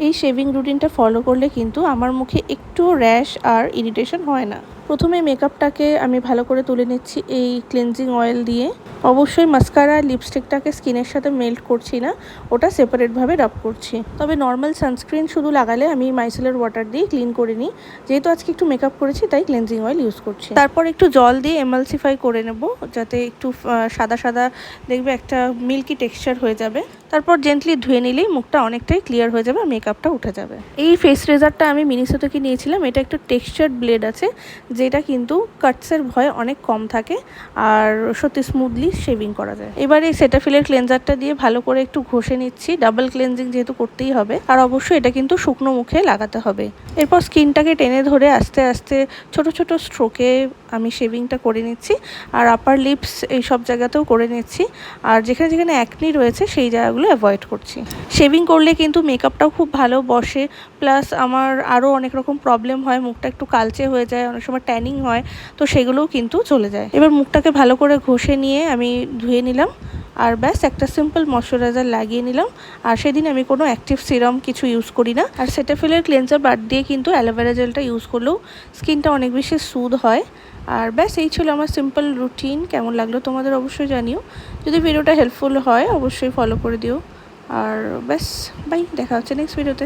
এই শেভিং রুটিনটা ফলো করলে কিন্তু আমার মুখে একটুও র্যাশ আর ইরিটেশন হয় না। প্রথমে মেকআপটাকে আমি ভালো করে তুলে নিচ্ছি এই ক্লিনজিং অয়েল দিয়ে। অবশ্যই মাস্কারা আর লিপস্টিকটাকে স্কিনের সাথে মেল্ট করছি না, ওটা সেপারেটভাবে রাব করছি। তবে নর্মাল সানস্ক্রিন শুধু লাগালে আমি মাইসেলের ওয়াটার দিয়ে ক্লিন করে নিই। যেহেতু আজকে একটু মেকআপ করেছি তাই ক্লিনজিং অয়েল ইউজ করছি। তারপর একটু জল দিয়ে এমালসিফাই করে নেব, যাতে একটু সাদা সাদা দেখবে একটা মিল্কি টেক্সচার হয়ে যাবে। তারপর জেন্টলি ধুয়ে নিলেই মুখটা অনেকটাই ক্লিয়ার হয়ে যাবে আর মেকআপটা উঠে যাবে। এই ফেস রেজারটা আমি মিনিসো থেকে নিয়েছিলাম। এটা একটু টেক্সচার্ড ব্লেড আছে, যেটা কিন্তু কাটসের ভয় অনেক কম থাকে আর সত্যি স্মুথলি শেভিং করা যায়। এবার এই সেটাফিলের ক্লেনজারটা দিয়ে ভালো করে একটু ঘষে নিচ্ছি, ডাবল ক্লেনজিং যেহেতু করতেই হবে। আর অবশ্যই এটা কিন্তু শুকনো মুখে লাগাতে হবে। এরপর স্কিনটাকে টেনে ধরে আস্তে আস্তে ছোট ছোট স্ট্রোকে আমি শেভিংটা করে নিচ্ছি। আর আপার লিপস এই সব জায়গাতেও করে নিচ্ছি। আর যেখানে যেখানে অ্যাকনি রয়েছে সেই জায়গাগুলো অ্যাভয়েড করছি। শেভিং করলে কিন্তু মেকআপটাও খুব ভালো বসে, প্লাস আমার আরও অনেক রকম প্রবলেম হয়, মুখটা একটু কালচে হয়ে যায়, অনেক সময় ট্যানিং হয়, তো সেগুলোও কিন্তু চলে যায়। এবার মুখটাকে ভালো করে ঘষে নিয়ে আমি ধুয়ে নিলাম আর ব্যাস একটা সিম্পল ময়শ্চারাইজার লাগিয়ে নিলাম। আর সেদিন আমি কোনো অ্যাক্টিভ সিরাম কিছু ইউজ করি না। আর সেটাফিলের ক্লেনজার বাদ দিয়ে কিন্তু অ্যালোভেরা জেলটা ইউজ করলেও স্কিনটা অনেক বেশি স্মুথ হয়। আর ব্যাস এই ছিল আমার সিম্পল রুটিন। কেমন লাগলো তোমাদের অবশ্যই জানিও। যদি ভিডিওটা হেল্পফুল হয় অবশ্যই ফলো করে দিও। আর ব্যাস বাই, দেখা হচ্ছে নেক্সট ভিডিওতে।